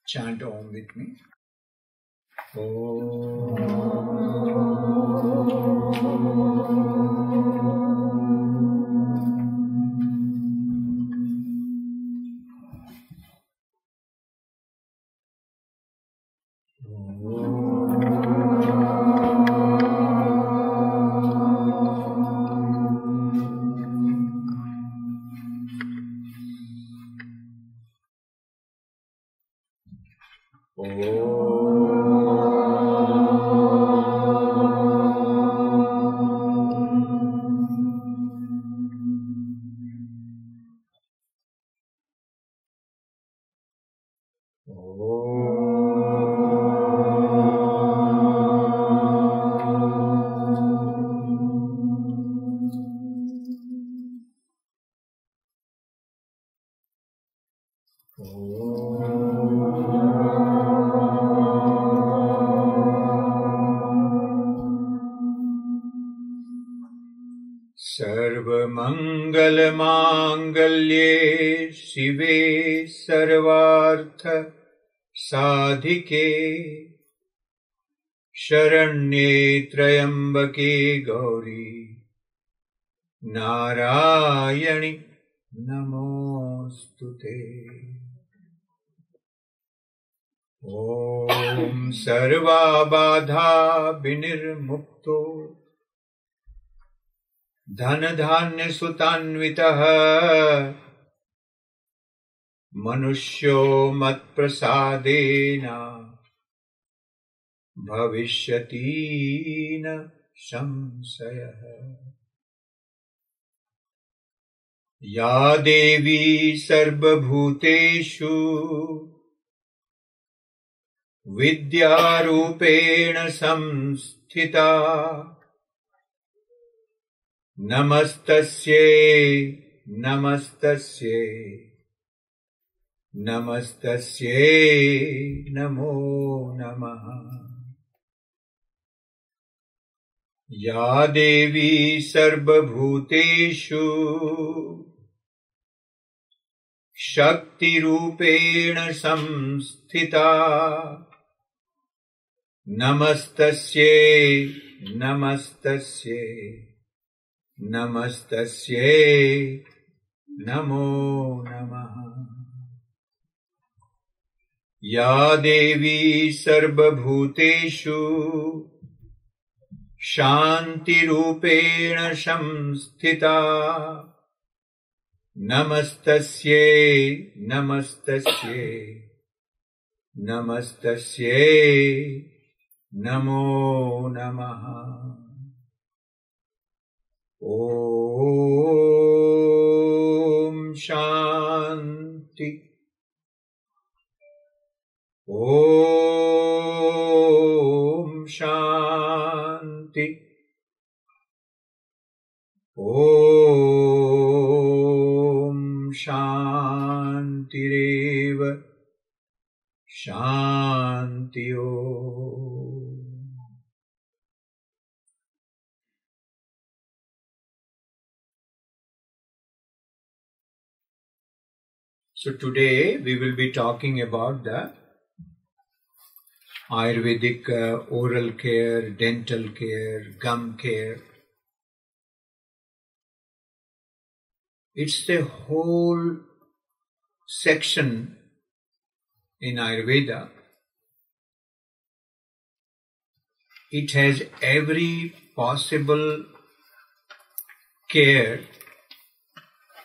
Chant Om with me. सर्वमंगलमांगल्ये शिवे सर्वार्थ साधिके शरण्ये त्र्यंबके गौरी नारायणि नमोस्तुते। ओम सर्वाबाधा विनिर्मुक्तो धन धान्य सुतान्वितः मनुष्यो मत्प्रसादेन भविष्यति न संशयः। या देवी सर्वभूतेषु विद्यारूपेण संस्थिता नमस्तस्यै नमस्तस्यै नमस्तस्यै नमो नमः। या देवी सर्वभूतेषु शक्तिरूपेण संस्थिता नमस्तस्यै नमस्तस्यै नमस्तस्यै नमो नमः। या देवी सर्वभूतेषु शान्तिरूपेण संस्थिता नमस्तस्यै नमस्तस्यै नमस्तस्यै नमो नमः। Om Shanti Om Shanti Om शांतिरेव Shanti Om. So today we will be talking about the Ayurvedic oral care, dental care, gum care. It's the whole section in Ayurveda. It has every possible care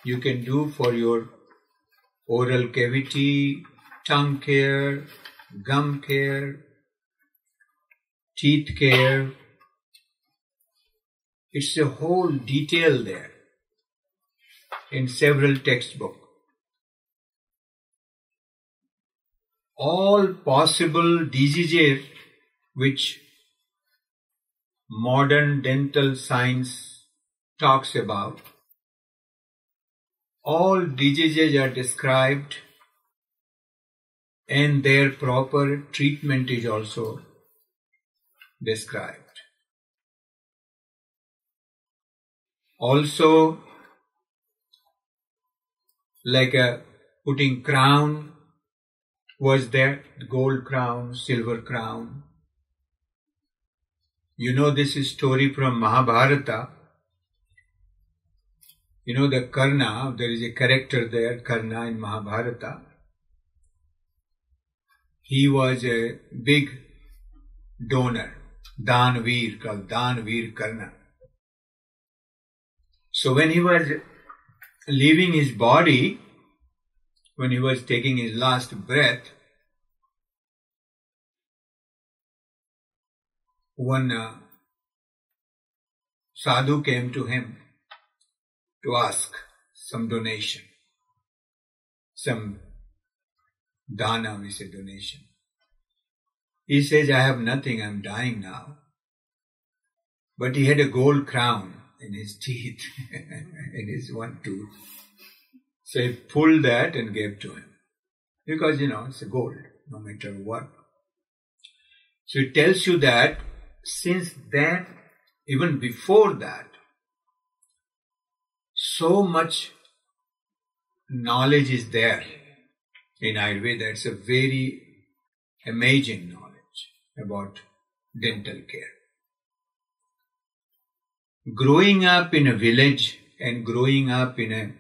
you can do for your oral cavity, tongue care, gum care, teeth care. It's a whole detail there in several textbooks. All possible diseases which modern dental science talks about, all diseases are described and their proper treatment is also described. Also, like putting crown, was there, gold crown, silver crown. You know this is story from Mahabharata. You know the Karna, there is a character there, Karna in Mahabharata. He was a big donor, Danveer, called Danveer Karna. So when he was leaving his body, when he was taking his last breath, one sadhu came to him to ask some donation, some dana, we say donation. He says, I have nothing, I'm dying now. But he had a gold crown in his teeth, in his one tooth. So he pulled that and gave to him. Because, it's a gold, no matter what. So it tells you that since then, even before that, so much knowledge is there in Ayurveda. It's a very amazing knowledge about dental care. Growing up in a village and growing up in an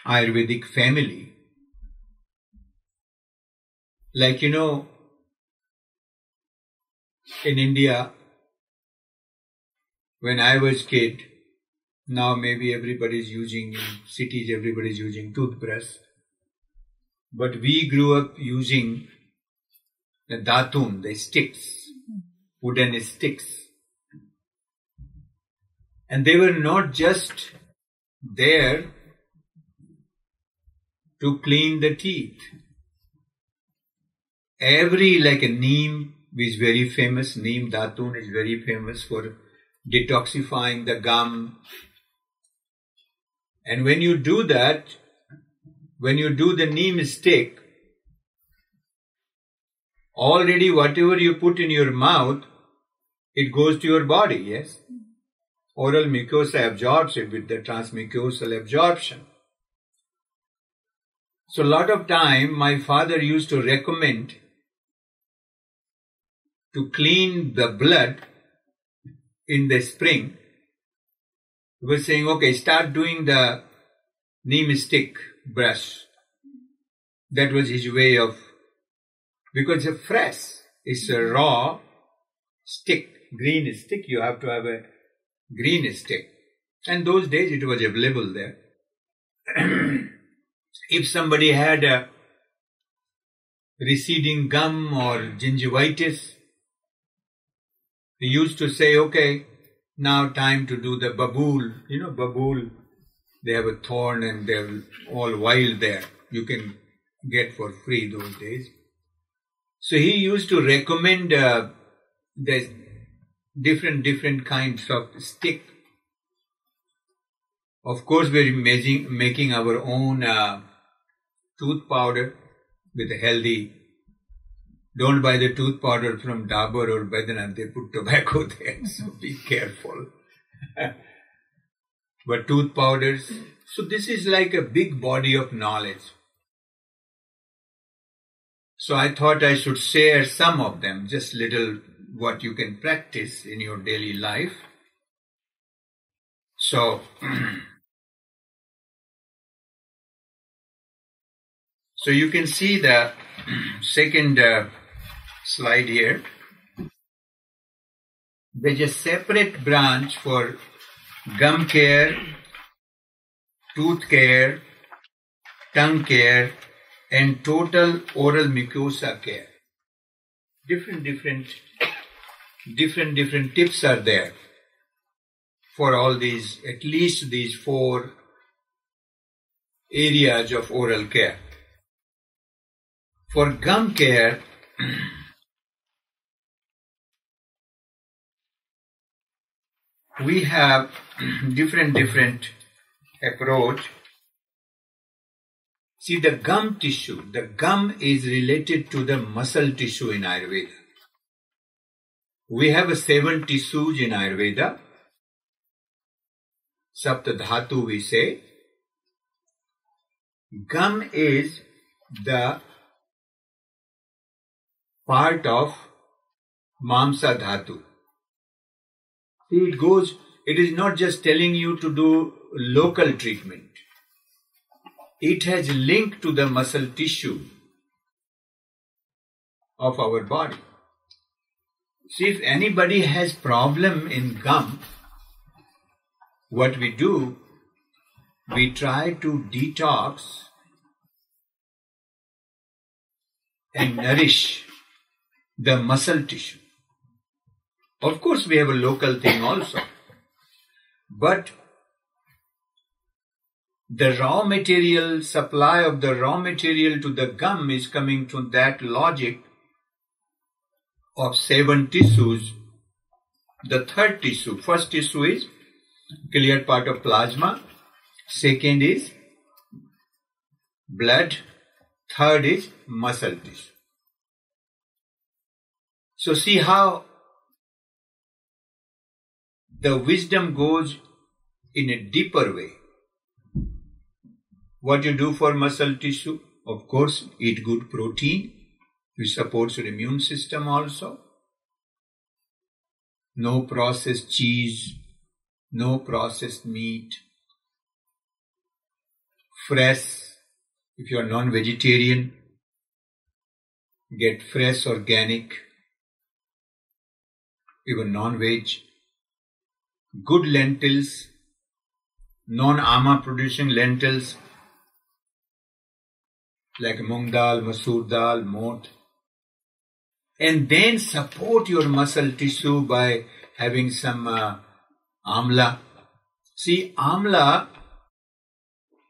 Ayurvedic family, like in India, when I was kid, now maybe everybody's using, in cities everybody's using toothbrush. But we grew up using the datun, the sticks, wooden sticks. And they were not just there to clean the teeth. Like a neem is very famous, neem datun is very famous for detoxifying the gum. And when you do that, when you do the neem stick, already whatever you put in your mouth, it goes to your body, yes? Oral mucosa absorbs it with the transmucosal absorption. So a lot of time my father used to recommend to clean the blood in the spring. He was saying, okay, start doing the neem stick brush. That was his way of, because it's fresh, it's a raw stick, green stick, you have to have a green stick. And those days it was available there. If somebody had a receding gum or gingivitis, he used to say, okay, now time to do the babool. Babool, they have a thorn and they're all wild there. You can get for free those days. So he used to recommend the different kinds of stick. Of course, we're making our own tooth powder with a healthy. Don't buy the tooth powder from Dabur or Baidyanath, they put tobacco there, so be careful. But tooth powders, so this is like a big body of knowledge. So I thought I should share some of them, just little what you can practice in your daily life. So you can see the second slide here. There's a separate branch for gum care, tooth care, tongue care, and total oral mucosa care. Different tips are there for all these, at least these 4 areas of oral care. For gum care, we have different approach. See, the gum tissue, the gum is related to the muscle tissue in Ayurveda. We have 7 tissues in Ayurveda. Sapta Dhatu we say. Gum is the part of Mamsa Dhatu. See, it is not just telling you to do local treatment. It has link to the muscle tissue of our body. See, if anybody has problem in gum, what we do, we try to detox and nourish the muscle tissue. Of course, we have a local thing also. But the raw material, supply of the raw material to the gum is coming to that logic of 7 tissues. The third tissue, first tissue is clear part of plasma, second is blood, third is muscle tissue. So see how the wisdom goes in a deeper way. What you do for muscle tissue? Of course, eat good protein, which supports your immune system also. No processed cheese, no processed meat. Fresh, if you are non-vegetarian, get fresh, organic, even non-veg. Good lentils, non-ama producing lentils, like mung dal, masoor dal, moth. And then support your muscle tissue by having some amla. See, amla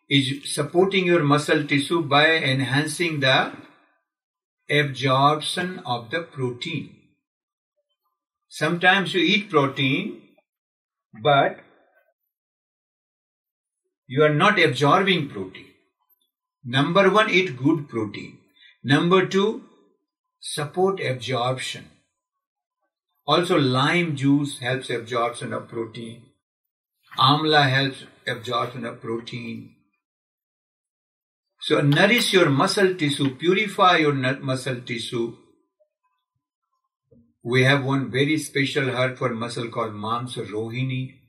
is supporting your muscle tissue by enhancing the absorption of the protein. Sometimes you eat protein, but you are not absorbing protein. Number one, eat good protein. Number two, support absorption. Also, lime juice helps absorption of protein. Amla helps absorption of protein. So, nourish your muscle tissue, purify your muscle tissue. We have one very special herb for muscle called Mamsa Rohini.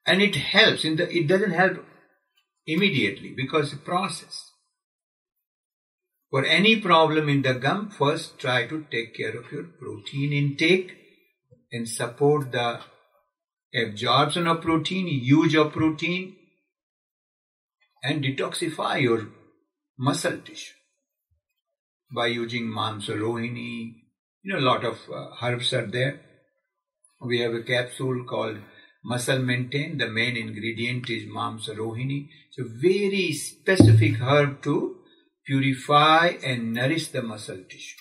And it helps. It doesn't help immediately because it's a process. For any problem in the gum, first try to take care of your protein intake and support the absorption of protein, use of protein, and detoxify your muscle tissue by using Mamsa Rohini. A lot of herbs are there. We have a capsule called Muscle Maintain. The main ingredient is Mamsa Rohini. It's a very specific herb to purify and nourish the muscle tissue.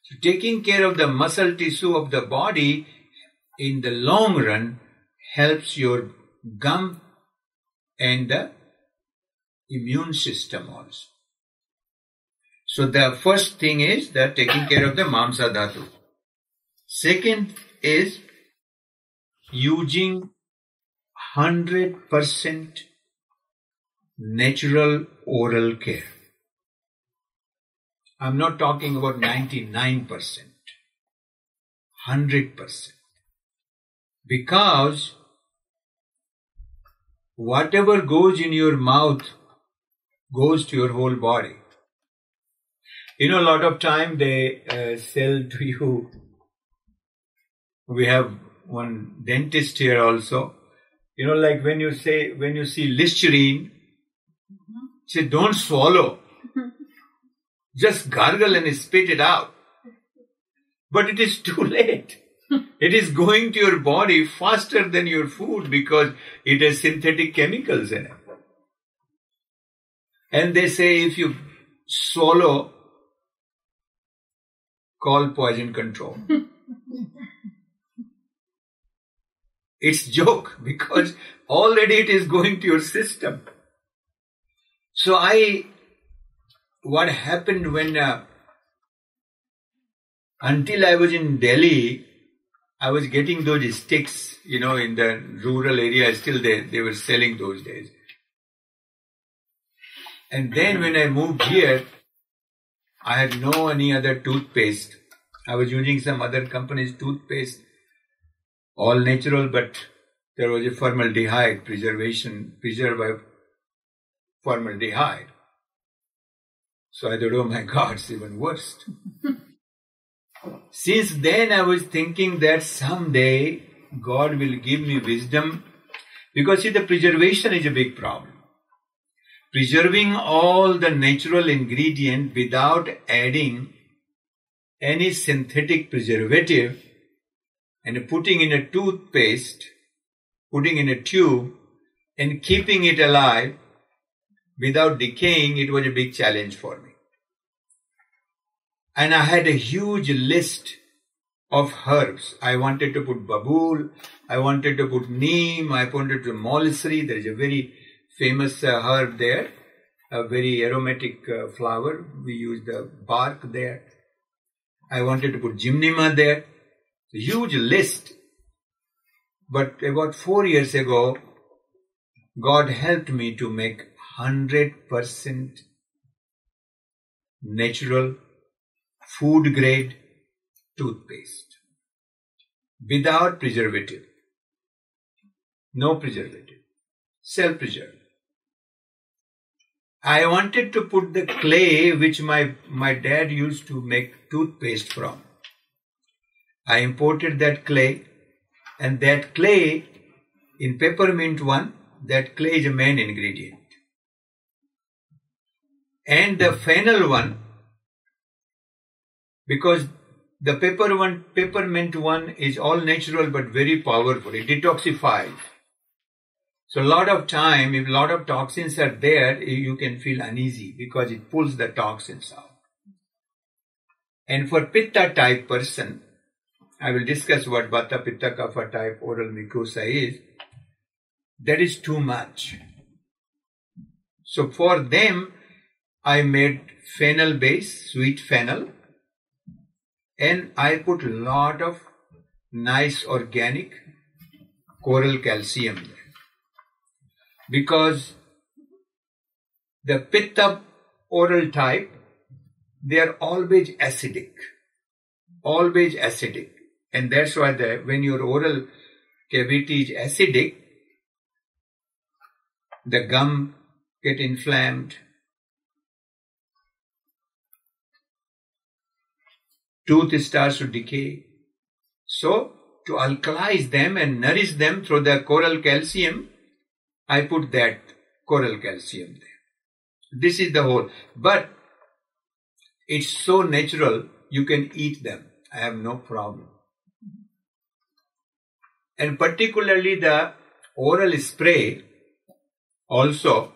So taking care of the muscle tissue of the body in the long run helps your gum and the immune system also. So the first thing is that taking care of the Mamsa Dhatu. Second is using 100% natural oral care. I'm not talking about 99%, 100%. Because whatever goes in your mouth goes to your whole body. A lot of time they sell to you. We have one dentist here also. Like when you see Listerine, say don't swallow. Just gargle and spit it out. But it is too late. It is going to your body faster than your food because it has synthetic chemicals in it. And they say if you swallow, call poison control. It's joke because already it is going to your system. So what happened when, until I was in Delhi, I was getting those sticks, in the rural area, still they were selling those days. And then when I moved here, I had no any other toothpaste. I was using some other company's toothpaste, all natural, but there was a formaldehyde preserved by formaldehyde. So I thought, oh my God, it's even worse. Since then I was thinking that someday God will give me wisdom, because see, the preservation is a big problem. Preserving all the natural ingredient without adding any synthetic preservative and putting in a toothpaste, putting in a tube and keeping it alive without decaying, it was a big challenge for me. And I had a huge list of herbs. I wanted to put babool, I wanted to put neem, I wanted to mulsri. There is a very famous herb there, a very aromatic flower. We use the bark there. I wanted to put gymnema there. A huge list. But about 4 years ago, God helped me to make 100% natural, food grade toothpaste without preservative. No preservative. Self-preserved. I wanted to put the clay which my dad used to make toothpaste from. I imported that clay, and that clay in peppermint one, that clay is a main ingredient. And the fennel one, because the peppermint one is all natural but very powerful. It detoxifies. So a lot of time, if a lot of toxins are there, you can feel uneasy because it pulls the toxins out. And for Pitta type person, I will discuss what Vata, Pitta, Kapha type oral mucosa is. That is too much. So for them, I made fennel base, sweet fennel, and I put a lot of nice organic coral calcium there. Because the Pitta oral type, they are always acidic. Always acidic. And that's why when your oral cavity is acidic, the gum get inflamed, tooth starts to decay. So, to alkalize them and nourish them through the coral calcium, I put that coral calcium there. This is the whole. But it's so natural, you can eat them. I have no problem. And particularly the oral spray also,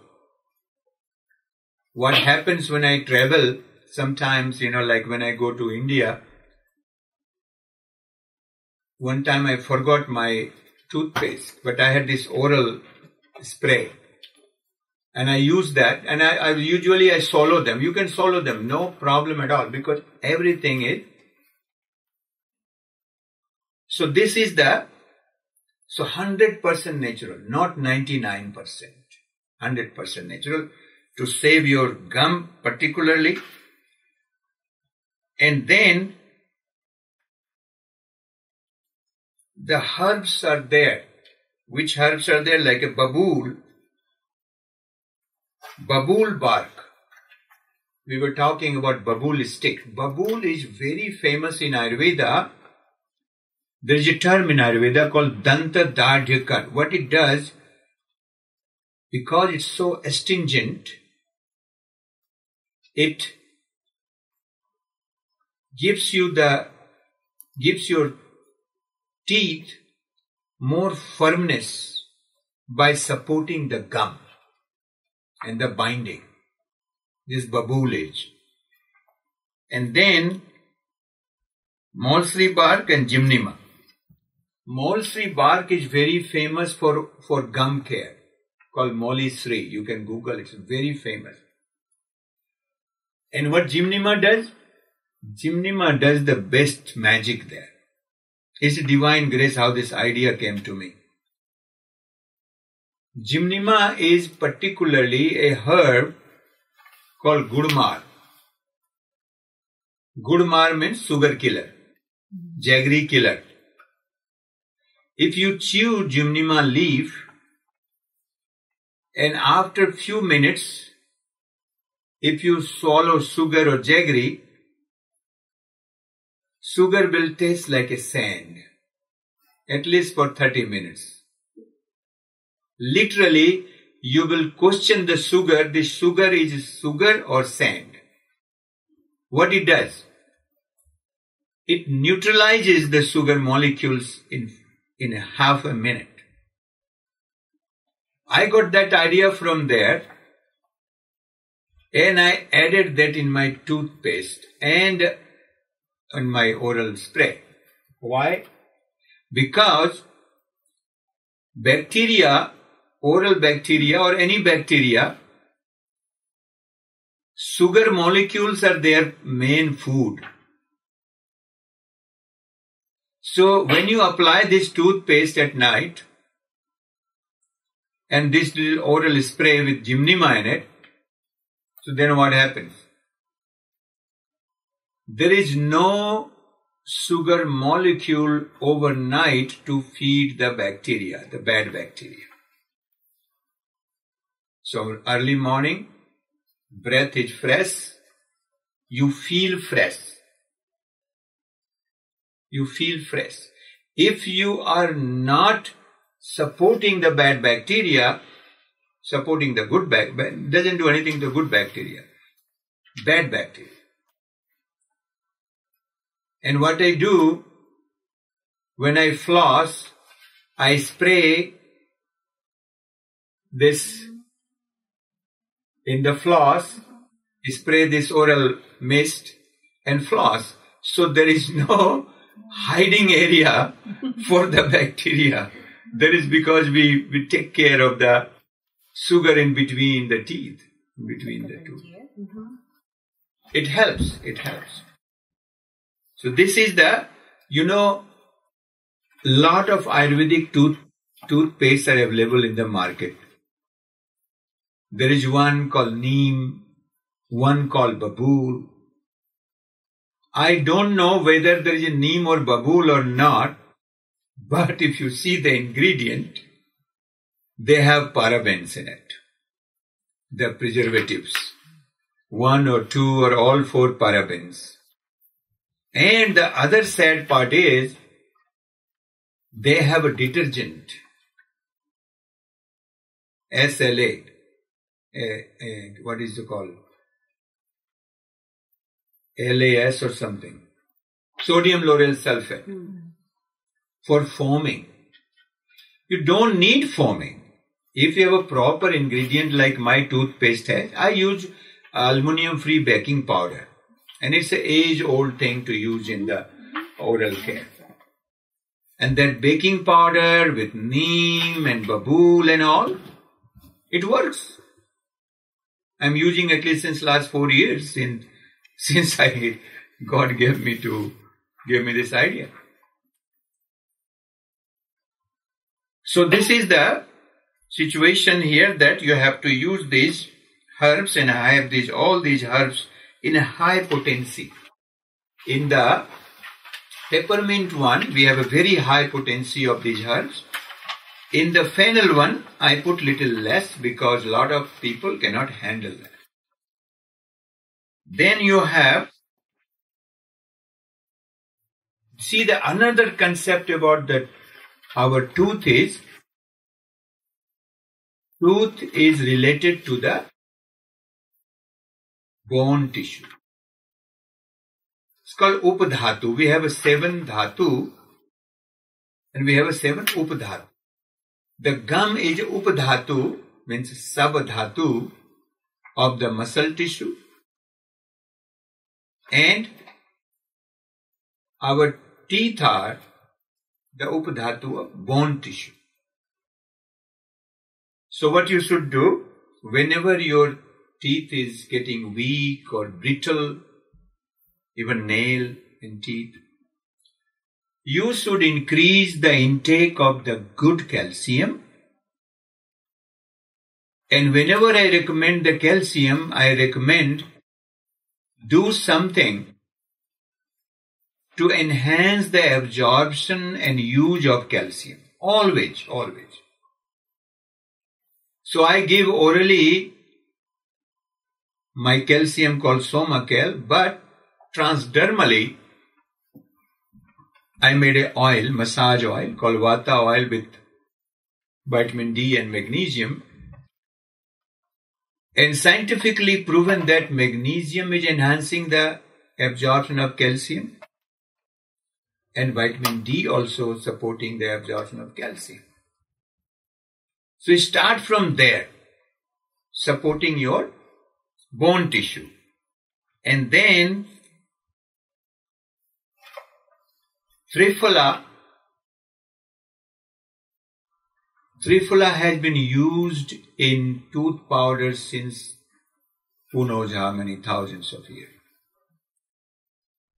what happens when I travel, sometimes, like when I go to India, one time I forgot my toothpaste, but I had this oral spray. And I use that, and I usually swallow them. You can swallow them, no problem at all, because everything is. So this is 100% natural, not 99%. 100% natural, to save your gum particularly. And then the herbs are there. Which herbs are there? Like a babool bark. We were talking about babool stick. Babool is very famous in Ayurveda. There is a term in Ayurveda called Danta Dardhyakan. What it does, because it's so astringent, it gives your teeth more firmness by supporting the gum and the binding. This babool is. And then mulsri bark and gymnema. Mulsri bark is very famous for gum care, called Molisri. You can Google, it's very famous. And what gymnema does? Gymnema does the best magic there. It's a divine grace how this idea came to me. Gymnema is particularly a herb called gudmar. Gudmar means sugar killer, jaggery killer. If you chew gymnema leaf and after few minutes, if you swallow sugar or jaggery, sugar will taste like a sand, at least for 30 minutes. Literally, you will question the sugar, this sugar is sugar or sand. What it does? It neutralizes the sugar molecules in a half a minute. I got that idea from there and I added that in my toothpaste and on my oral spray. Why? Because bacteria, oral bacteria or any bacteria, sugar molecules are their main food. So when you apply this toothpaste at night and this little oral spray with gymnema in it, so then what happens? There is no sugar molecule overnight to feed the bacteria, the bad bacteria. So early morning, breath is fresh, you feel fresh. You feel fresh. If you are not supporting the bad bacteria, supporting the good bacteria, doesn't do anything to good bacteria, bad bacteria. And what I do, when I floss, I spray this in the floss, spray this oral mist and floss. So there is no hiding area for the bacteria. That is because we take care of the sugar in between the teeth, in between the two. It helps, it helps. So this is the, lot of Ayurvedic toothpaste are available in the market. There is one called Neem, one called Babool. I don't know whether there is a Neem or Babool or not, but if you see the ingredient, they have parabens in it. The preservatives. 1 or 2 or all 4 parabens. And the other sad part is, they have a detergent. SLA. What is it called? LAS or something. Sodium lauryl sulfate. For foaming. You don't need foaming. If you have a proper ingredient like my toothpaste has, I use aluminum-free baking powder. And it's an age-old thing to use in the oral care. And that baking powder with neem and babool and all, it works. I'm using at least since last 4 years since God gave me this idea. So this is the situation here that you have to use these herbs, and I have all these herbs in a high potency. In the peppermint one, we have a very high potency of these herbs. In the fennel one, I put little less because a lot of people cannot handle that. Then you have, see the another concept about our tooth is related to the bone tissue. It's called Upadhatu. We have a 7 dhatu and we have a 7 Upadhatu. The gum is Upadhatu, means sub-dhatu of the muscle tissue, and our teeth are the Upadhatu of bone tissue. So what you should do, whenever your teeth is getting weak or brittle, even nail and teeth, you should increase the intake of the good calcium. And whenever I recommend the calcium, I recommend do something to enhance the absorption and use of calcium. Always, always. So I give orally my calcium called Somacal, but transdermally I made an oil, massage oil called Vata oil with vitamin D and magnesium, and scientifically proven that magnesium is enhancing the absorption of calcium and vitamin D also supporting the absorption of calcium. So you start from there, supporting your bone tissue. And then Triphala has been used in tooth powder since who knows how many thousands of years.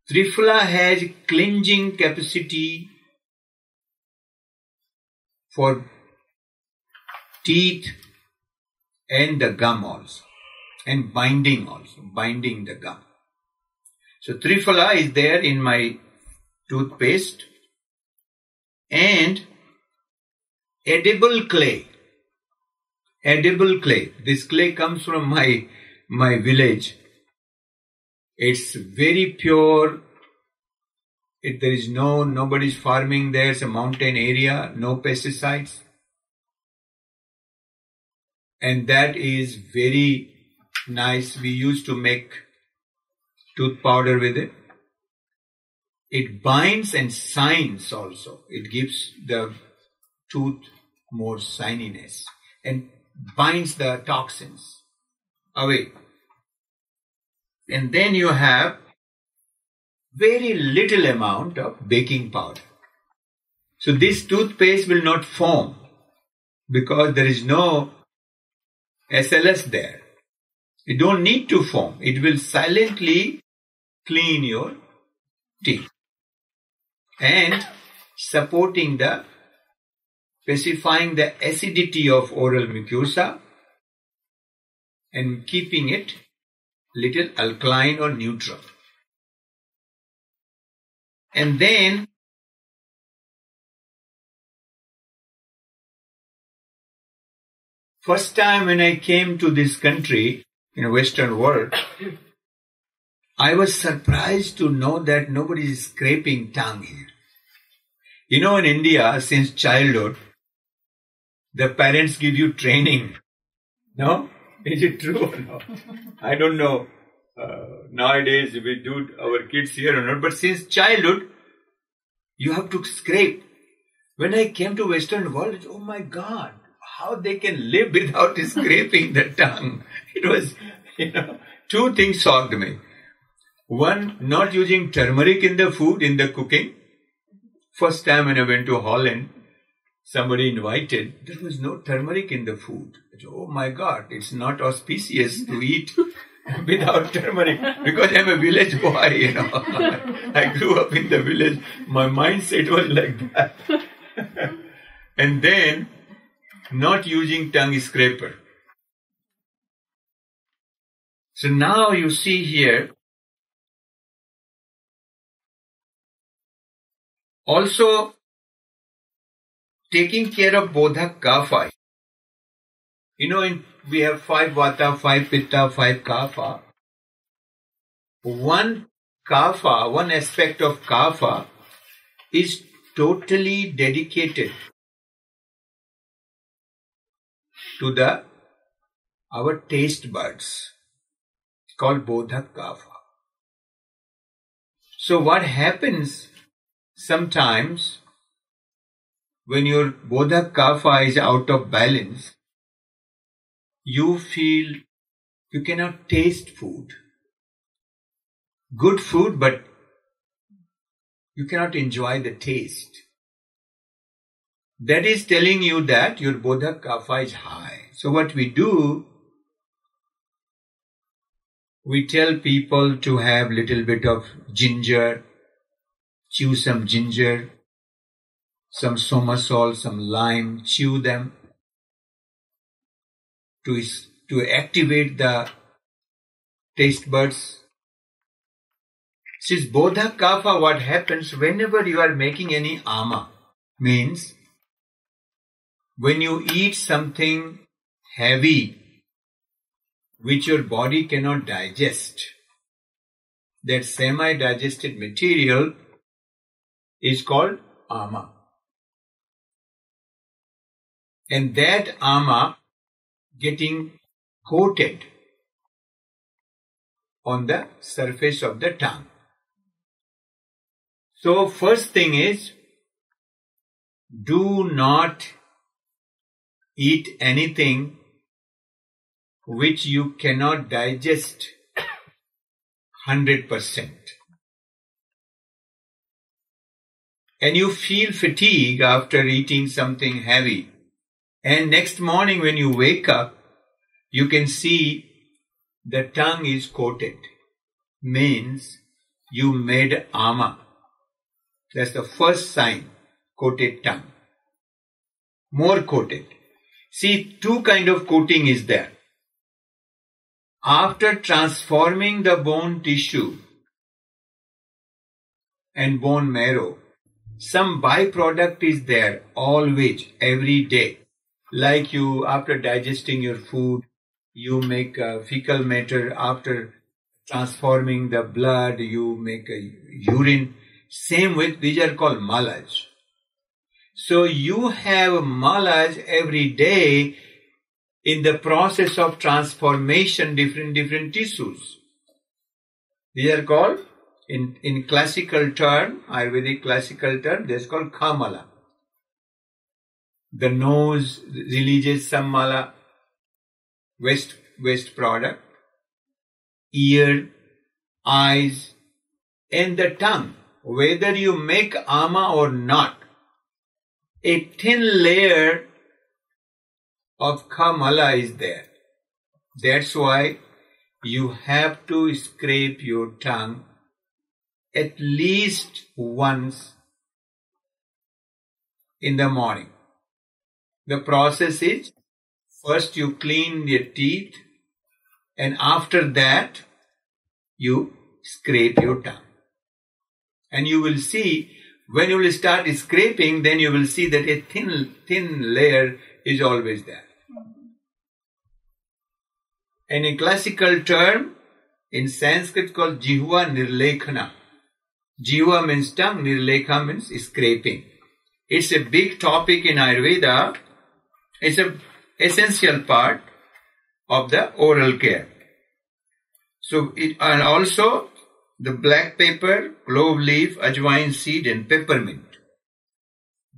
Triphala has cleansing capacity for teeth and the gum also, and binding the gum. So Triphala is there in my toothpaste, and edible clay. This clay comes from my village. It's very pure. There is nobody's farming there. It's a mountain area, no pesticides. And that is very nice. We used to make tooth powder with it. It binds and shines also. It gives the tooth more shininess and binds the toxins away. And then you have very little amount of baking powder. So this toothpaste will not foam because there is no SLS there. You don't need to foam. It will silently clean your teeth and supporting specifying the acidity of oral mucosa and keeping it little alkaline or neutral. And then first time when I came to this country in the Western world, I was surprised to know that nobody is scraping tongue here. You know, in India, since childhood, the parents give you training. No? Is it true or not? I don't know. Nowadays, we do our kids here or not. But since childhood, you have to scrape. When I came to Western world, oh my God, how they can live without scraping the tongue. It was, two things shocked me. One, not using turmeric in the food, in the cooking. First time when I went to Holland, somebody invited, there was no turmeric in the food. Oh my God, it's not auspicious to eat without turmeric because I'm a village boy, I grew up in the village. My mindset was like that. And then, not using tongue scraper. So now you see here, also taking care of bodhak kapha. We have 5 vata, 5 pitta, 5 kapha. One aspect of kapha is totally dedicated to our taste buds, called bodhak kapha. So what happens sometimes when your bodhak kapha is out of balance, you feel you cannot taste food. Good food, but you cannot enjoy the taste. That is telling you that your bodhak kapha is high. So what we do, we tell people to have little bit of ginger, chew some ginger, some soma salt, some lime, chew them to activate the taste buds. Since Bodha Kapha, what happens whenever you are making any ama, means when you eat something heavy, which your body cannot digest, that semi-digested material is called ama. And that ama getting coated on the surface of the tongue. So first thing is, do not eat anything which you cannot digest 100%. And you feel fatigue after eating something heavy. And next morning when you wake up, you can see the tongue is coated. Means you made ama. That's the first sign, coated tongue. More coated. See, two kind of coating is there. After transforming the bone tissue and bone marrow, some byproduct is there always, every day. Like you, after digesting your food, you make fecal matter. After transforming the blood, you make a urine. Same with, these are called malas. So you have malas every day in the process of transformation, different tissues. These are called, in classical term, Ayurvedic classical term, this is called kamala. The nose releases some mala, waste product, ear, eyes, and the tongue. Whether you make ama or not, a thin layer of kamala is there. That's why you have to scrape your tongue at least once in the morning. The process is, first you clean your teeth, and after that you scrape your tongue. And you will see, when you will start scraping, then you will see that a thin layer is always there. And in classical term, in Sanskrit called jihva nirlekhana. Jihva means tongue, nirlekha means scraping. It's a big topic in Ayurveda. It's an essential part of the oral care. So, and also the black pepper, clove leaf, ajwain seed and peppermint.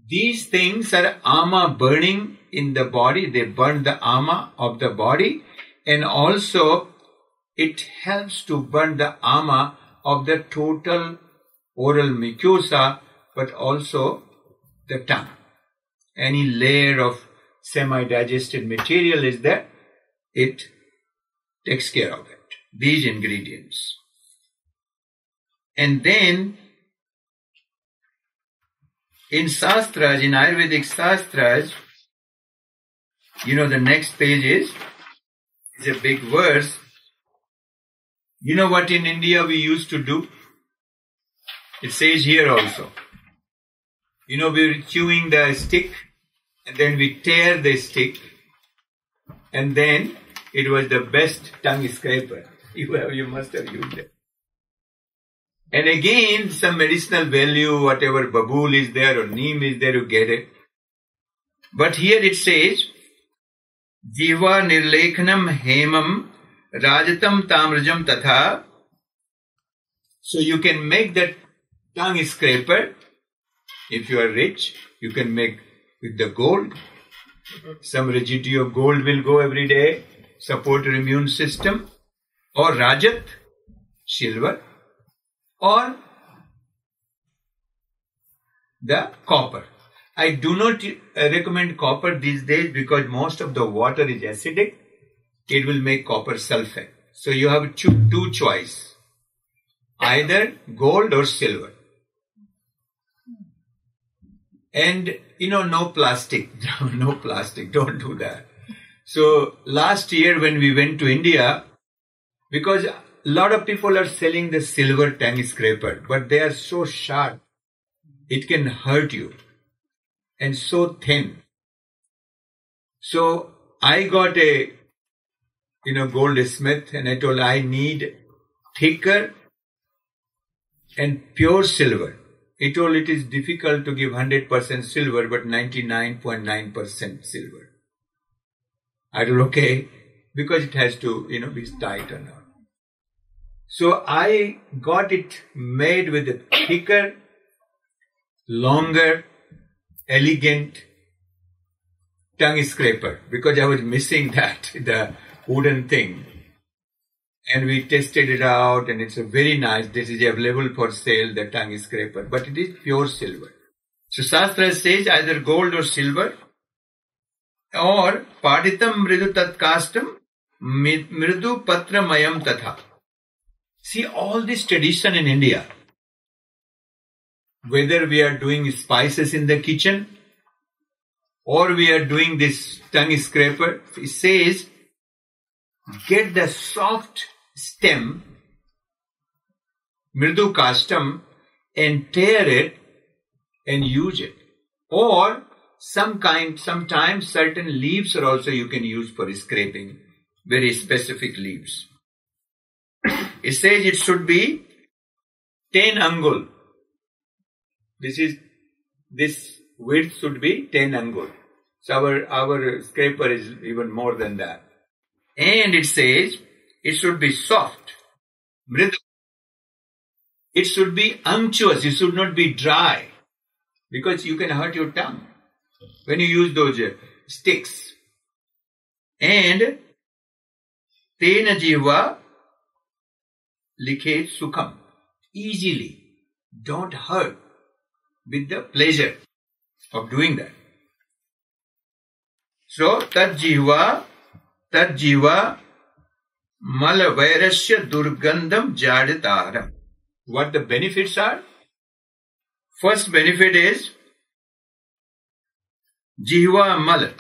These things are ama burning in the body. They burn the ama of the body, and also it helps to burn the ama of the total oral mucosa, but also the tongue. Any layer of semi-digested material is there, it takes care of it. These ingredients. And then, in Shastras, in Ayurvedic Shastras, the next page is a big verse. You know what in India we used to do? It says here also. We were chewing the stick, and then we tear the stick, and then it was the best tongue scraper. You must have used it. And again, some medicinal value, whatever babool is there or neem is there, you get it. But here it says, Jiva nirlekhanam hemam rajatam tamrajam tatha. So you can make that tongue scraper. If you are rich, you can make with the gold. Some residue of gold will go every day, support your immune system. Or rajat, silver. Or the copper. I do not recommend copper these days because most of the water is acidic. It will make copper sulfate. So you have two choice. Either gold or silver. And no plastic. No plastic. Don't do that. So last year when we went to India, because lot of people are selling the silver tongue scraper, but they are so sharp, it can hurt you, and so thin. So I got a, goldsmith, and I told I need thicker and pure silver. He told it is difficult to give 100% silver, but 99.9% silver. I told okay, because it has to, be tight or not. So I got it made with a thicker, longer, elegant tongue scraper, because I was missing that, the wooden thing. And we tested it out, and it's a very nice. This is available for sale, the tongue scraper, but it is pure silver. So Shastra says either gold or silver, or paditam mridu tatkastam mridu patra mayam tatha. See, all this tradition in India, whether we are doing spices in the kitchen or we are doing this tongue scraper, it says get the soft stem, mridu kastam, and tear it and use it. Or sometimes certain leaves are also you can use for scraping, very specific leaves. It says it should be 10 angul. This width should be 10 angul. So our scraper is even more than that. And it says it should be soft, mridu. It should be unctuous. It should not be dry, because you can hurt your tongue when you use those sticks. And tena jiva likhet sukham. Easily. Don't hurt, with the pleasure of doing that. So, tad jiva mala vairasya durgandam jadataram. What the benefits are? First benefit is jihva mala.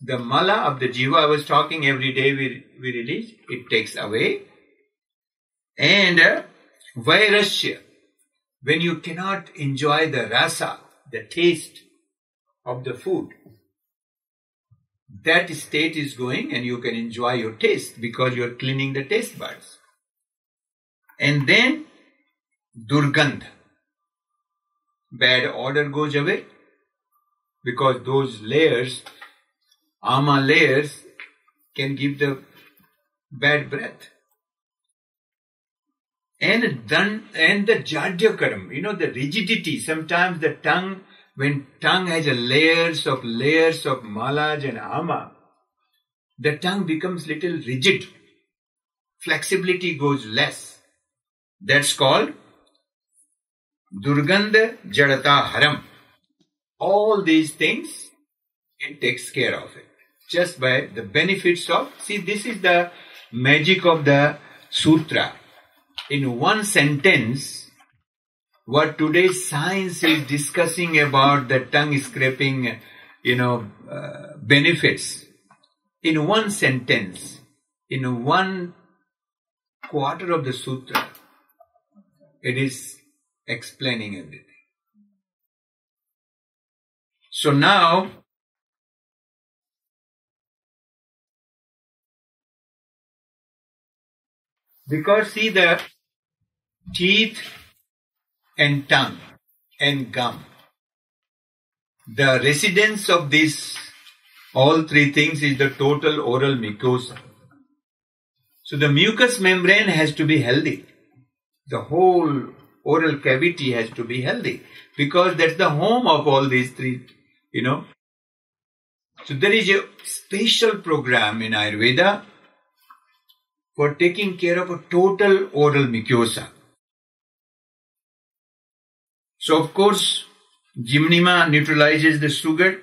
The mala of the jiva I was talking every day we release, it takes away. And vairasya, when you cannot enjoy the rasa, the taste of the food, that state is going and you can enjoy your taste because you are cleaning the taste buds. And then durgandha, bad odor goes away, because those layers, ama layers, can give the bad breath. And the jadyakaram, the rigidity. Sometimes the tongue, when tongue has layers of malaj and ama, the tongue becomes little rigid. Flexibility goes less. That's called durgandha jadata haram. All these things, it takes care of it. Just by the benefits of, see, this is the magic of the sutra. In one sentence, what today's science is discussing about the tongue scraping, benefits. In one sentence, in 1/4 of the sutra, it is explaining everything. So now, because see the teeth and tongue and gum, the residence of these all three things is the total oral mucosa. So the mucous membrane has to be healthy. The whole oral cavity has to be healthy, because that's the home of all these three, So there is a special program in Ayurveda for taking care of a total oral mucosa. So of course, gymnema neutralizes the sugar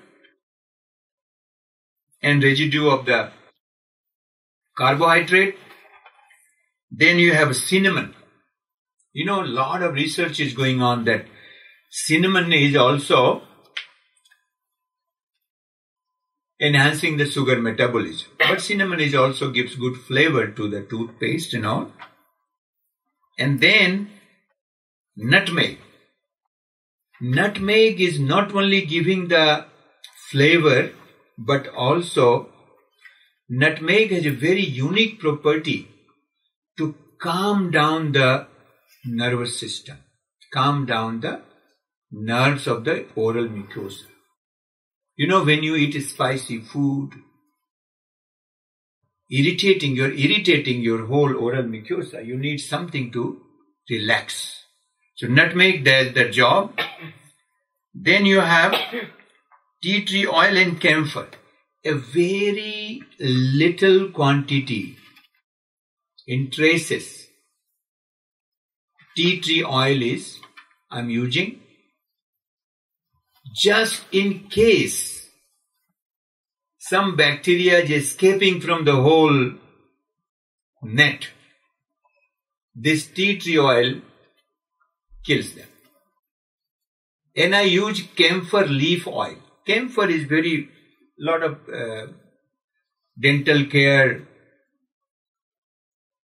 and residue of the carbohydrate. Then you have cinnamon. A lot of research is going on that cinnamon is also enhancing the sugar metabolism. But cinnamon is also gives good flavor to the toothpaste and all. And then nutmeg. Nutmeg is not only giving the flavor, but also nutmeg has a very unique property to calm down the nervous system, calm down the nerves of the oral mucosa. You know, when you eat spicy food, you're irritating your whole oral mucosa. You need something to relax. So nutmeg does the job. Then you have tea tree oil and camphor. A very little quantity in traces. Tea tree oil is I'm using just in case some bacteria is escaping from the whole net. This tea tree oil kills them. And I use camphor leaf oil. Camphor is very lot of dental care,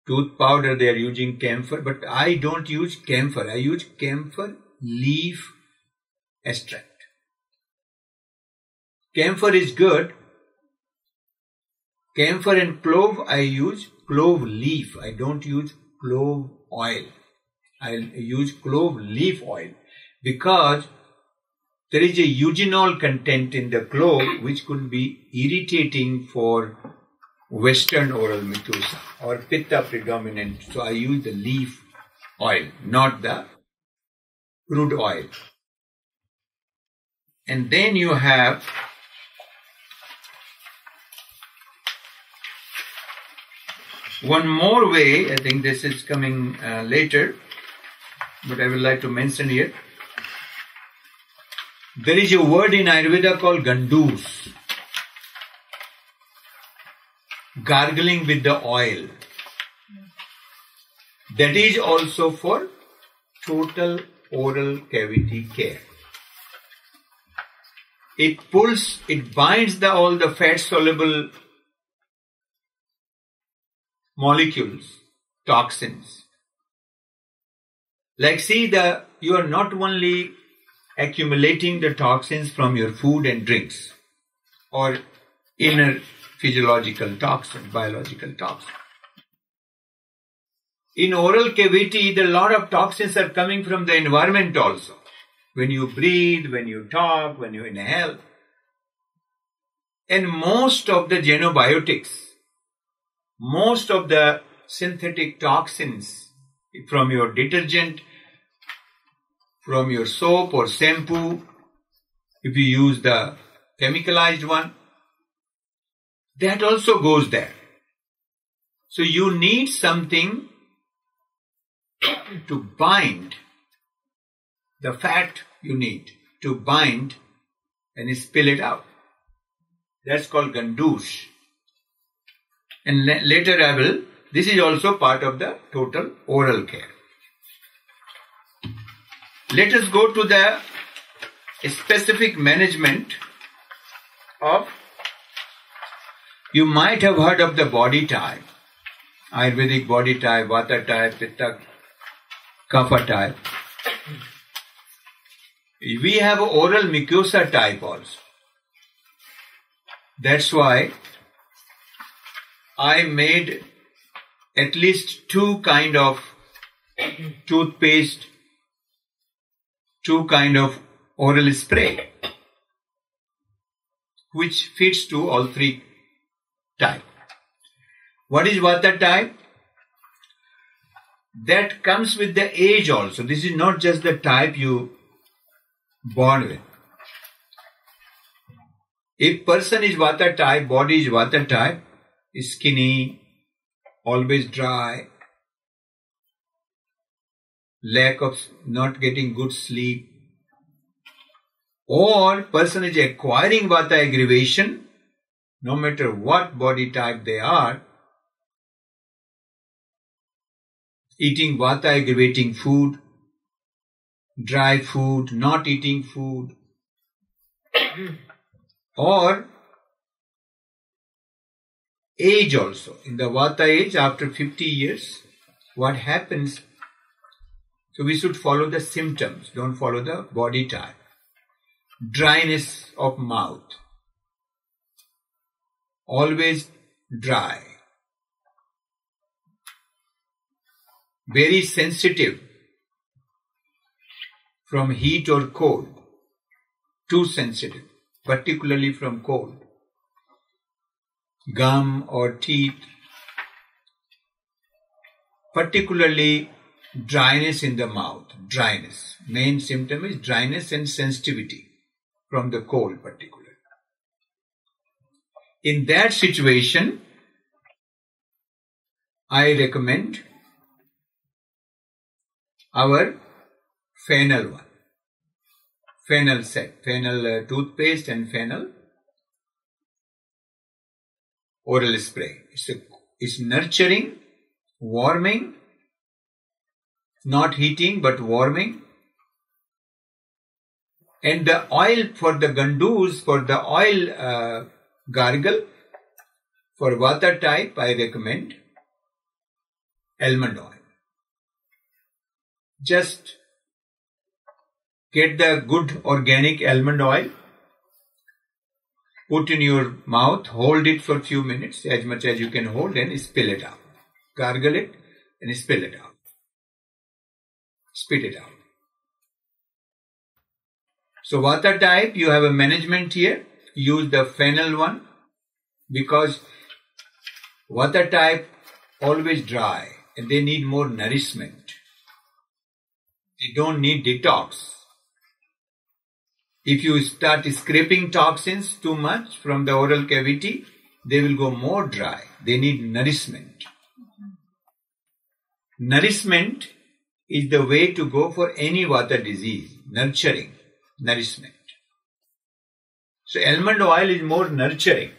tooth powder they are using camphor, but I don't use camphor. I use camphor leaf extract. Camphor is good. Camphor and clove, I use clove leaf. I don't use clove oil. I use clove leaf oil because there is a eugenol content in the clove which could be irritating for Western oral mucosa or pitta predominant. So I use the leaf oil, not the crude oil. And then you have one more way. I think this is coming later, but I would like to mention here. There is a word in Ayurveda called gandus, gargling with the oil. That is also for total oral cavity care. It binds all the fat-soluble molecules, toxins. Like see, you are not only accumulating the toxins from your food and drinks or inner physiological toxin, biological toxin. In oral cavity, a lot of toxins are coming from the environment also. When you breathe, when you talk, when you inhale. And most of the xenobiotics, most of the synthetic toxins from your detergent, from your soap or shampoo, if you use the chemicalized one, that also goes there. So you need something to bind the fat you need, to bind and spill it out. That's called gandus. And later this is also part of the total oral care. Let us go to the specific management of, you might have heard of the body type, Ayurvedic body type, Vata type, Pitta, Kapha type. We have oral mucosa type also. That's why I made at least 2 kind of toothpaste, 2 kind of oral spray, which fits to all 3 type. What is Vata type? That comes with the age also. This is not just the type you born with. If person is Vata type, body is Vata type, skinny, always dry, lack of not getting good sleep, or person is acquiring Vata aggravation, no matter what body type they are, eating Vata aggravating food, dry food, not eating food, or age also. In the Vata age, after 50 years, what happens, So we should follow the symptoms, don't follow the body type. Dryness of mouth. Always dry. Very sensitive from heat or cold. Too sensitive, particularly from cold. Gum or teeth. Particularly dryness in the mouth. Dryness. Main symptom is dryness and sensitivity from the cold particularly. In that situation, I recommend our fennel one. Fennel set. Fennel toothpaste and fennel oral spray. It's nurturing, warming, not heating but warming. And the oil for the gandus, for the oil gargle, for Vata type, I recommend almond oil. Just get the good organic almond oil, put in your mouth, hold it for a few minutes, as much as you can hold, and spill it out. Gargle it and spill it out. Spit it out. So Vata type, you have a management here. Use the fennel one because Vata type always dry and they need more nourishment. They don't need detox. If you start scraping toxins too much from the oral cavity, they will go more dry. They need nourishment. Nourishment is the way to go for any Vata disease. Nurturing, nourishment. So almond oil is more nurturing.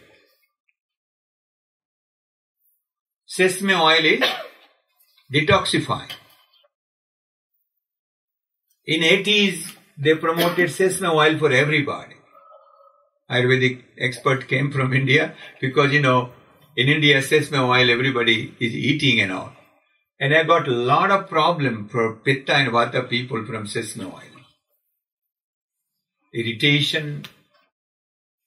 Sesame oil is detoxifying. In 80s, they promoted sesame oil for everybody. Ayurvedic expert came from India because, in India, sesame oil everybody is eating and all. And I got a lot of problem for Pitta and Vata people from sesame oil. Irritation,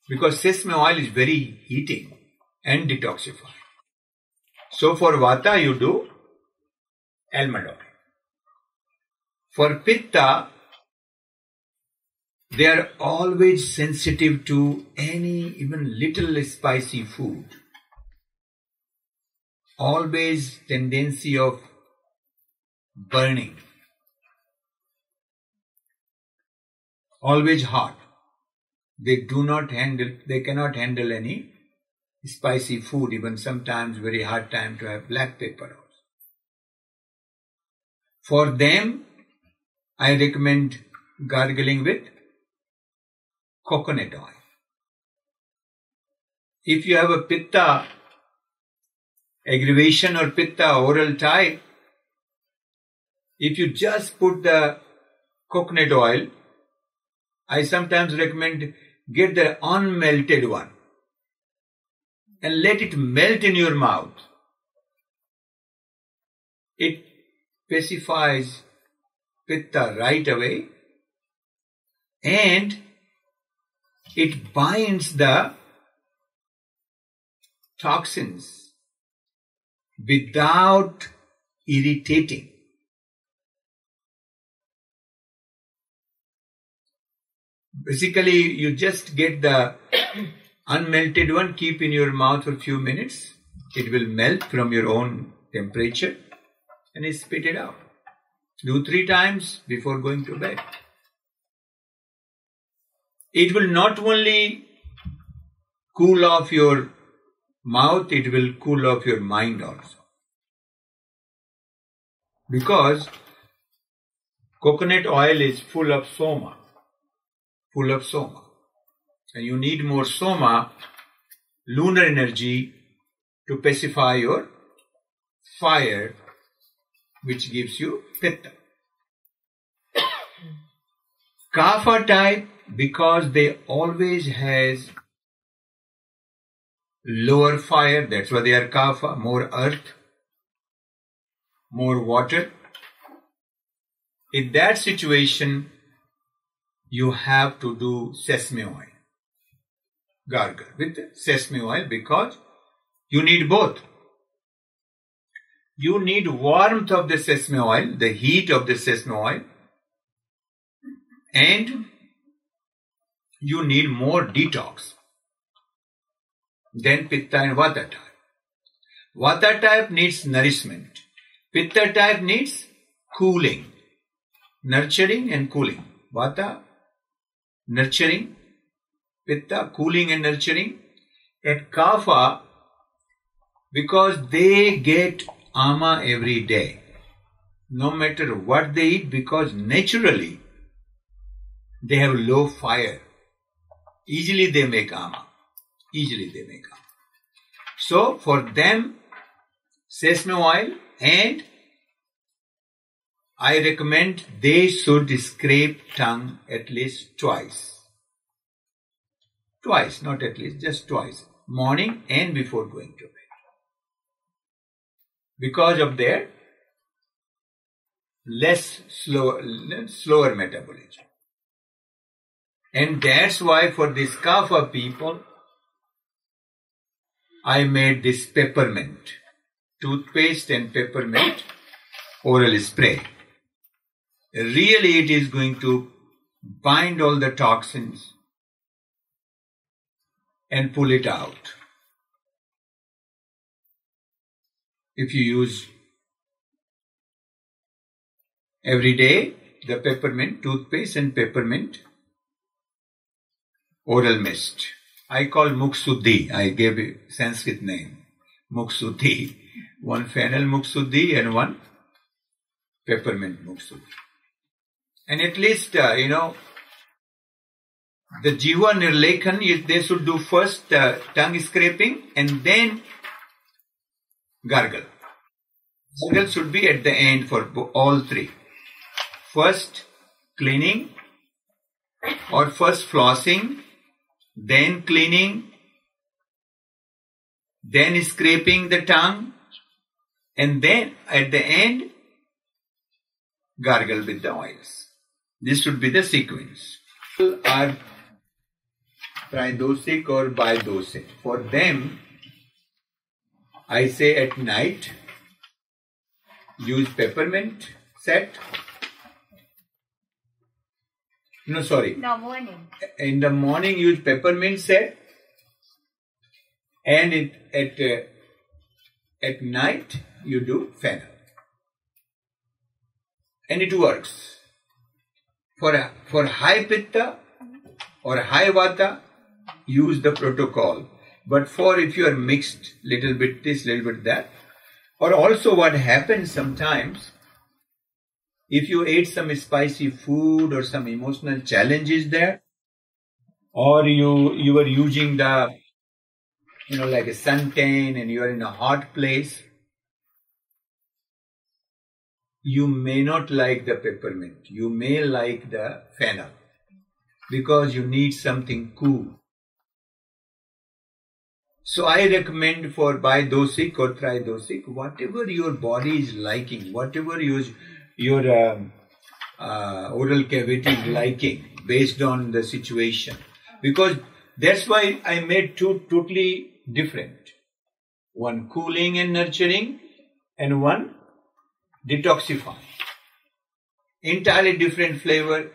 because sesame oil is very heating and detoxifying. So for Vata you do almond oil. For Pitta, they are always sensitive to any even little spicy food. Always tendency of burning. Always hot. They cannot handle any spicy food, even sometimes very hard time to have black pepper also. For them, I recommend gargling with coconut oil. If you have a Pitta aggravation or Pitta oral type, if you just put the coconut oil, I sometimes recommend get the unmelted one and let it melt in your mouth. It pacifies Pitta right away and it binds the toxins without irritating. Basically, you just get the unmelted one, keep in your mouth for a few minutes. It will melt from your own temperature and you spit it out. Do 3 times before going to bed. It will not only cool off your mouth, it will cool off your mind also. Because coconut oil is full of soma. And you need more soma, lunar energy, to pacify your fire, which gives you Pitta. Kapha type, because they always has lower fire, that's why they are Kapha, more earth, more water. In that situation, you have to do sesame oil. Gargle with sesame oil because you need both. You need warmth of the sesame oil, the heat of the sesame oil, and you need more detox than Pitta and Vata type. Vata type needs nourishment. Pitta type needs cooling, nurturing and cooling. Vata, nurturing. Pitta, cooling and nurturing. And Kapha, because they get ama every day, no matter what they eat, because naturally they have low fire. Easily they make ama. So for them, sesame oil, and I recommend they should scrape tongue at least twice. Twice, not at least, just twice. Morning and before going to bed. Because of their slower metabolism. And that's why for this Kapha people, I made this peppermint, toothpaste and peppermint oral spray. Really it is going to bind all the toxins and pull it out. If you use every day the peppermint toothpaste and peppermint oral mist. I call Muksuddhi. I gave a Sanskrit name. Muksuddhi. One fennel Muksuddhi and one peppermint Muksuddhi. And at least, the Jiva Nirlekhan, they should do first tongue scraping and then gargle. Gargle should be at the end for all three. First cleaning or first flossing, then cleaning, then scraping the tongue, and then at the end gargle with the oils. This should be the sequence. Are Tridosic or Bidosic. For them, I say at night, use peppermint set. No, sorry. No, morning. In the morning, use peppermint set. And at night, you do fennel. And it works. For high pitta or high vata, use the protocol. But for if you are mixed, little bit this, little bit that. Or also what happens sometimes, if you ate some spicy food or some emotional challenges there, or you were using the, like a suntan and you are in a hot place, you may not like the peppermint. You may like the fennel because you need something cool. So I recommend for Bidosic or Tridosic, whatever your body is liking, whatever your oral cavity is liking based on the situation. Because that's why I made two totally different. One cooling and nurturing and one detoxifying. Entirely different flavor,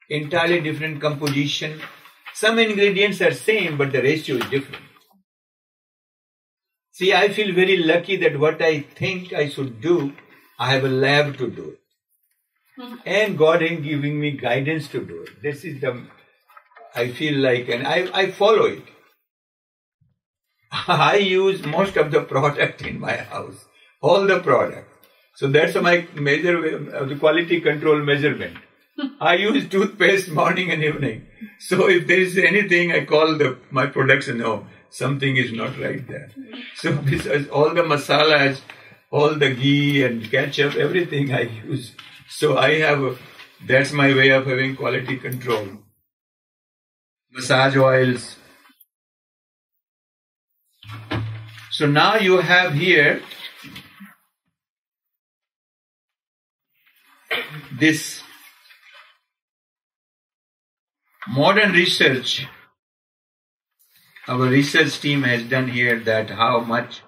entirely different composition. Some ingredients are same but the ratio is different. See, I feel very lucky that what I think I should do, I have a lab to do it. And God is giving me guidance to do it. This is I feel like, and I follow it. I use most of the product in my house. All the product. So that's my major the quality control measurement. I use toothpaste morning and evening. So if there is anything, I call my production, no, something is not right there. So this is all the masalas, all the ghee and ketchup, everything I use. So that's my way of having quality control. Massage oils. So now you have here this modern research, our research team has done here, that how much.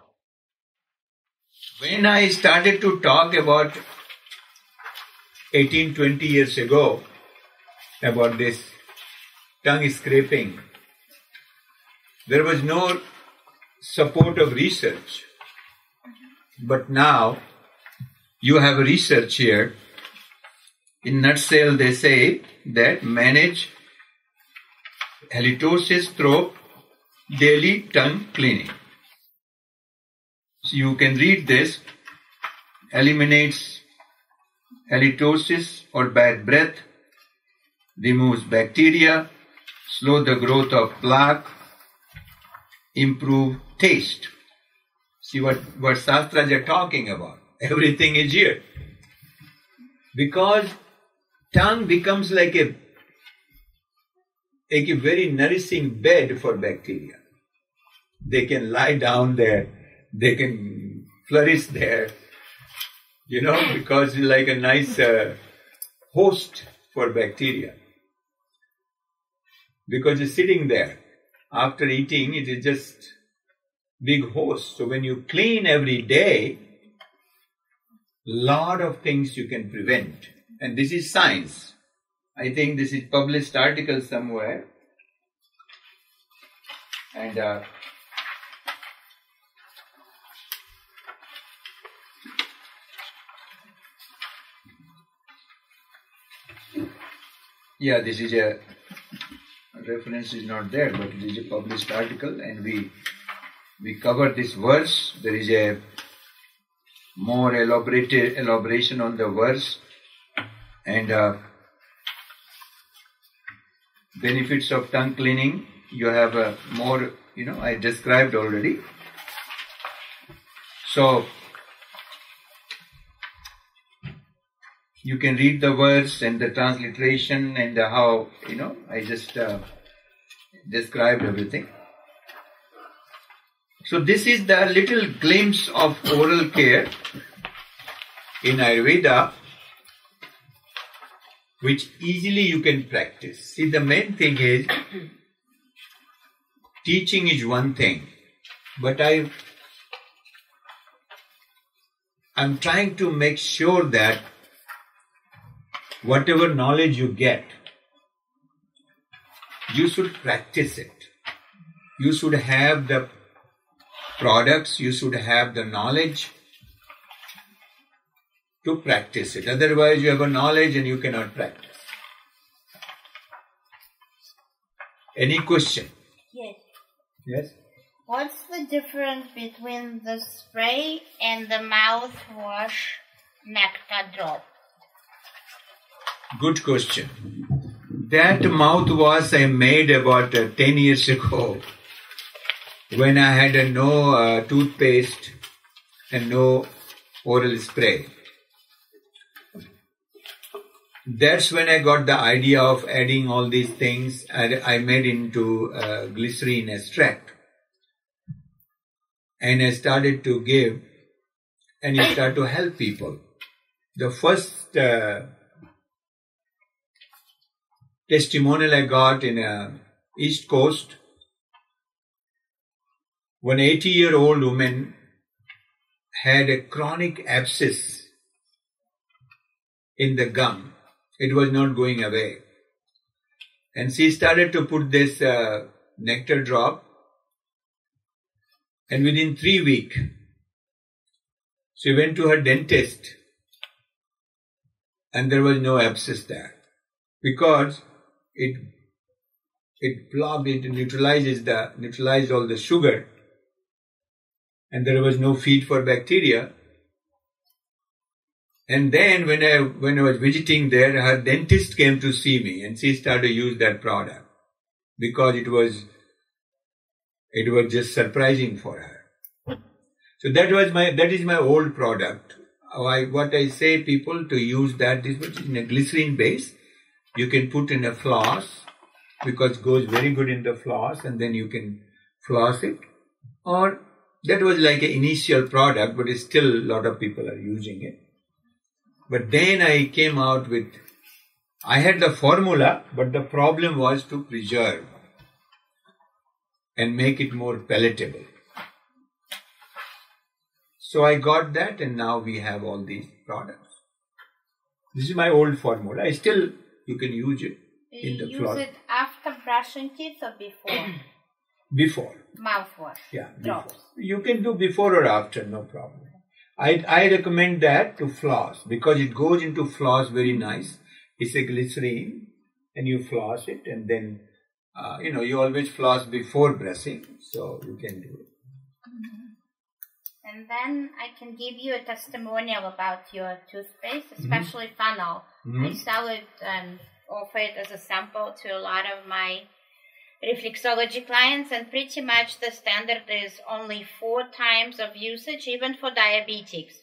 When I started to talk about 18-20 years ago about this tongue scraping, there was no support of research. But now you have research here. In nutshell, they say that manage halitosis through daily tongue cleaning. So you can read this. Eliminates halitosis or bad breath, removes bacteria, slow the growth of plaque, improve taste. See what Shastras are talking about. Everything is here. Because tongue becomes like a very nourishing bed for bacteria. They can lie down there, they can flourish there, because it's like a nice host for bacteria. Because it's sitting there. After eating, it is just big host. So when you clean every day, lot of things you can prevent. And this is science. I think this is published article somewhere. And this is a reference is not there, but it is a published article, and we cover this verse. There is a more elaboration on the verse, and benefits of tongue cleaning. You have more, I described already. So you can read the verse and the transliteration and how, I just described everything. So this is the little glimpse of oral care in Ayurveda, which easily you can practice. See, the main thing is, teaching is one thing, but I'm trying to make sure that whatever knowledge you get, you should practice it. You should have the products, you should have the knowledge to practice it. Otherwise, you have a knowledge and you cannot practice. Any question? Yes. Yes? What's the difference between the spray and the mouthwash nectar drop? Good question. That mouthwash I made about 10 years ago, when I had no toothpaste and no oral spray. That's when I got the idea of adding all these things. I made into glycerin extract. And I started to give, and it started to help people. The first testimonial I got in East Coast, one 80-year-old woman had a chronic abscess in the gum. It was not going away. And she started to put this nectar drop, and within 3 weeks, she went to her dentist, and there was no abscess there, because it blocked, it neutralized all the sugar, and there was no feed for bacteria. And then when I was visiting there, her dentist came to see me, and she started to use that product because it was just surprising for her. So that is my old product. What I say people to use that is in a glycerin base. You can put in a floss, because it goes very good in the floss, and then you can floss it. Or that was like an initial product, but still a lot of people are using it. But then I came out with, I had the formula, but the problem was to preserve and make it more palatable. So I got that, and now we have all these products. This is my old formula. You can use it in the floss. Use it after brushing teeth or before? Before. Mouthwash. Yeah, before. Drops. You can do before or after, no problem. I recommend that to floss because it goes into floss very nice. It's a glycerine, and you floss it, and then you always floss before brushing, so you can do it. And then I can give you a testimonial about your toothpaste, especially funnel. I sell it and offer it as a sample to a lot of my reflexology clients, and pretty much the standard is only 4 times of usage, even for diabetics.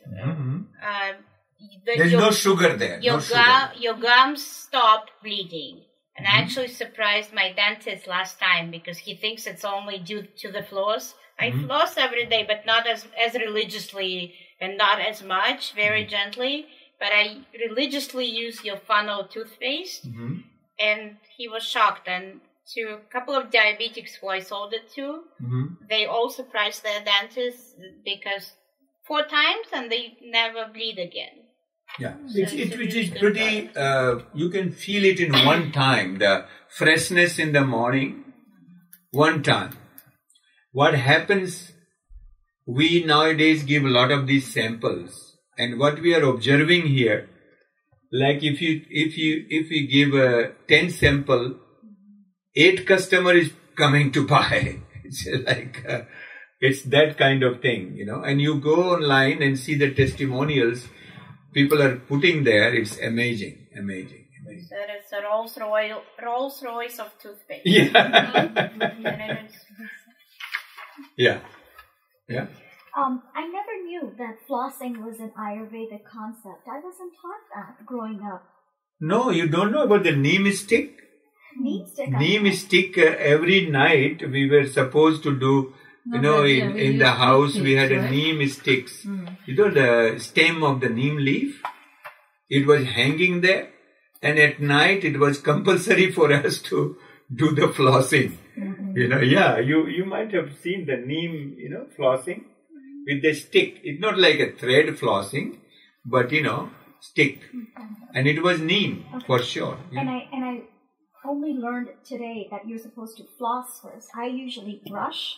There's no sugar there. Your gums stopped bleeding. And I actually surprised my dentist last time because he thinks it's only due to the floss. I floss every day, but not as religiously and not as much, very gently. But I religiously use your funnel toothpaste. And he was shocked. And to a couple of diabetics who I sold it to, they all surprised their dentists because 4 times and they never bleed again. Yeah, which is pretty, you can feel it in one time, the freshness in the morning, one time. What happens, we nowadays give a lot of these samples, and what we are observing here, like if we give 10 sample, 8 customer is coming to buy. It's like, it's that kind of thing, and you go online and see the testimonials people are putting there. It's amazing. So it's a Rolls Royce of toothpaste. Yeah. Yeah. I never knew that flossing was an Ayurvedic concept. I wasn't taught that growing up. No, you don't know about the neem stick? Neem stick? Neem stick, every night we were supposed to do, in the house we had a neem sticks. The stem of the neem leaf, it was hanging there, and at night it was compulsory for us to do the flossing. You might have seen the neem, flossing with the stick. It's not like a thread flossing, but stick. And it was neem for sure. And I only learned today that you're supposed to floss first. I usually brush,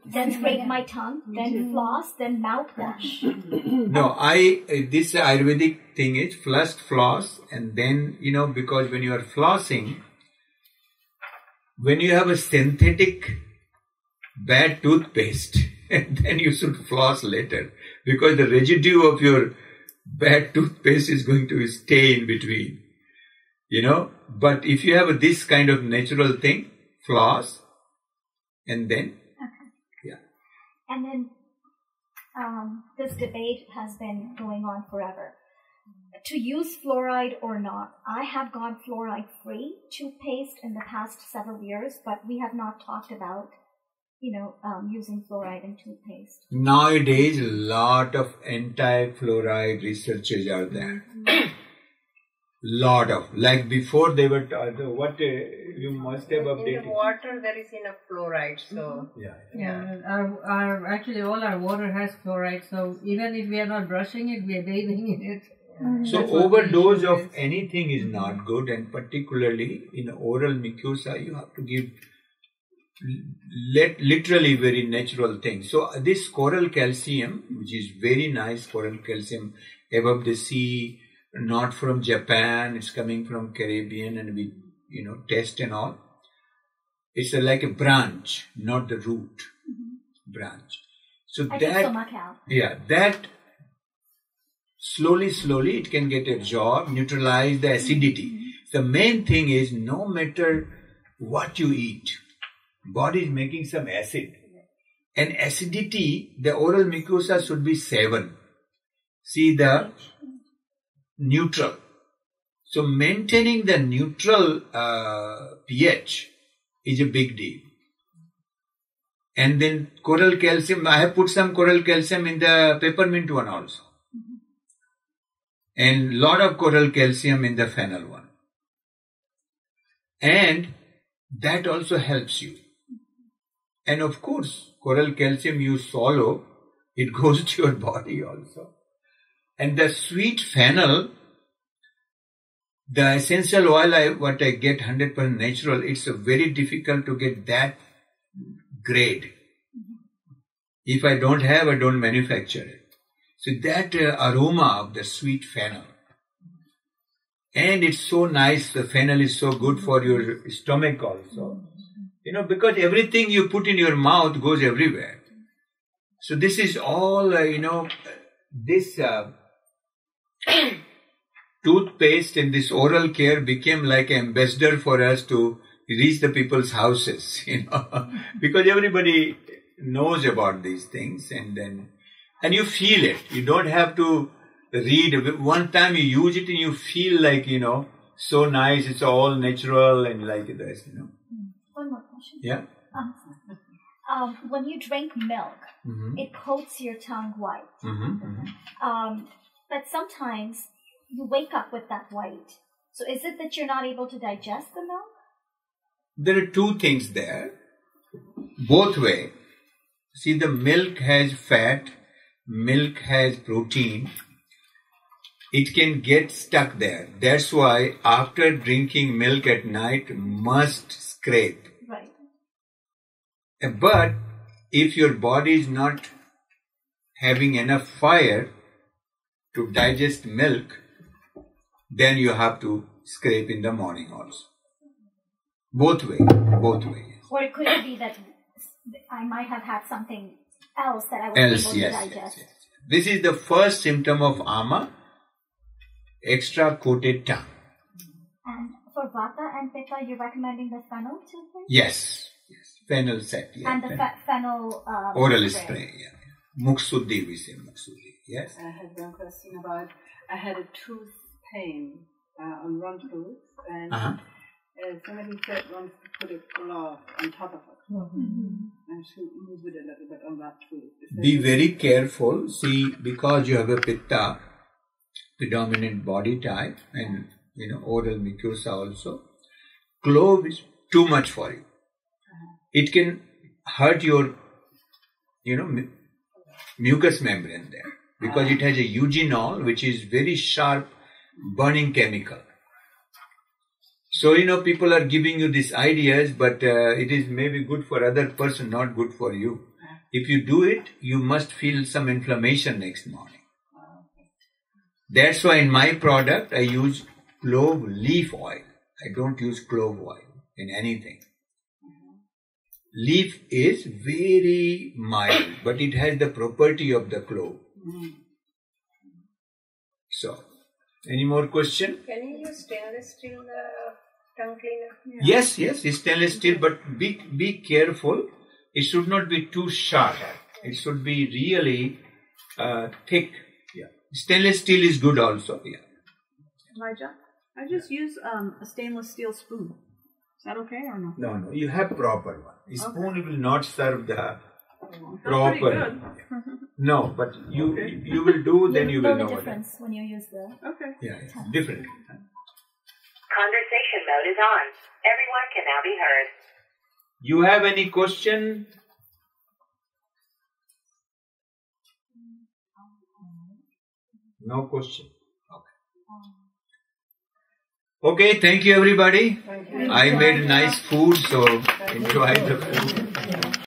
then scrape my tongue, then floss, then mouthwash. No, this Ayurvedic thing is first floss, and then, because when you are flossing, when you have a synthetic bad toothpaste, then you should floss later, because the residue of your bad toothpaste is going to stay in between. But if you have this kind of natural thing, floss, and then, And then this debate has been going on forever. To use fluoride or not, I have gone fluoride-free toothpaste in the past several years, but we have not talked about, using fluoride in toothpaste. Nowadays, a lot of anti-fluoride researchers are there. Lot of, like before they were, you must have updated. In the water there is enough fluoride, so. Actually all our water has fluoride, so even if we are not brushing it, we are bathing in it. So overdose of anything is not good, and particularly in oral mucosa, you have to give literally very natural things. So this coral calcium, which is very nice coral calcium above the sea, not from Japan, it's coming from Caribbean, and we, test and all. It's like a branch, not the root. Branch. So that slowly it can get absorbed, neutralize the acidity. The main thing is, no matter what you eat, body is making some acid. And acidity, the oral mucosa should be 7. See the neutral. So maintaining the neutral pH is a big deal. And then coral calcium, I have put some coral calcium in the peppermint one also. and lot of coral calcium in the fennel one. And that also helps you. And of course, coral calcium you swallow, it goes to your body also. And the sweet fennel, the essential oil what I get 100% natural, it's very difficult to get that grade. If I don't have, I don't manufacture it. So that aroma of the sweet fennel. And it's so nice, the fennel is so good for your stomach also. You know, because everything you put in your mouth goes everywhere. So this is all, this toothpaste and this oral care became like an ambassador for us to reach the people's houses, because everybody knows about these things, and you feel it. You don't have to read. One time you use it and you feel like, so nice, it's all natural and like this, One more question. Yeah. When you drink milk, it coats your tongue white. But sometimes you wake up with that white. So is it that you're not able to digest the milk? There are two things there. Both way. See, the milk has fat, milk has protein. It can get stuck there. That's why after drinking milk at night, must scrape. Right. But if your body is not having enough fire to digest milk, then you have to scrape in the morning also. Both way. Or it could be that I might have had something else that I was able to digest. Yes. This is the first symptom of ama, extra coated tongue. And for Vata and Pitta, you're recommending the fennel toothpaste? Yes. Fennel set. Yeah, and the fennel oral spray. Yeah. Muksudi, we say muksudi. Yes. I had one question about, I had a tooth pain on one tooth, and somebody said once to put a glove on top of it and to move it a little bit on that tooth. Be very careful. See, because you have a pitta, predominant body type, and oral mucosa also, glove is too much for you. It can hurt your, mucous membrane there, because it has a eugenol, which is very sharp burning chemical. So, people are giving you these ideas, but it is maybe good for other person, not good for you. If you do it, you must feel some inflammation next morning. That's why in my product, I use clove leaf oil. I don't use clove oil in anything. Leaf is very mild, but it has the property of the clove. So, any more question? Can you use stainless steel tongue cleaner? Yes, it's stainless steel, but be careful. It should not be too sharp. It should be really thick. Yeah. Stainless steel is good also. Yeah. Elijah, I just use a stainless steel spoon. Is that okay or no? No, you have proper one. A spoon will not serve the Pretty proper. good. No, but you will do, then you will know the what difference when you use the... Okay. Yeah, different. Conversation mode is on. Everyone can now be heard. You have any question? No question. Okay, thank you everybody. I made nice food, so enjoy the food.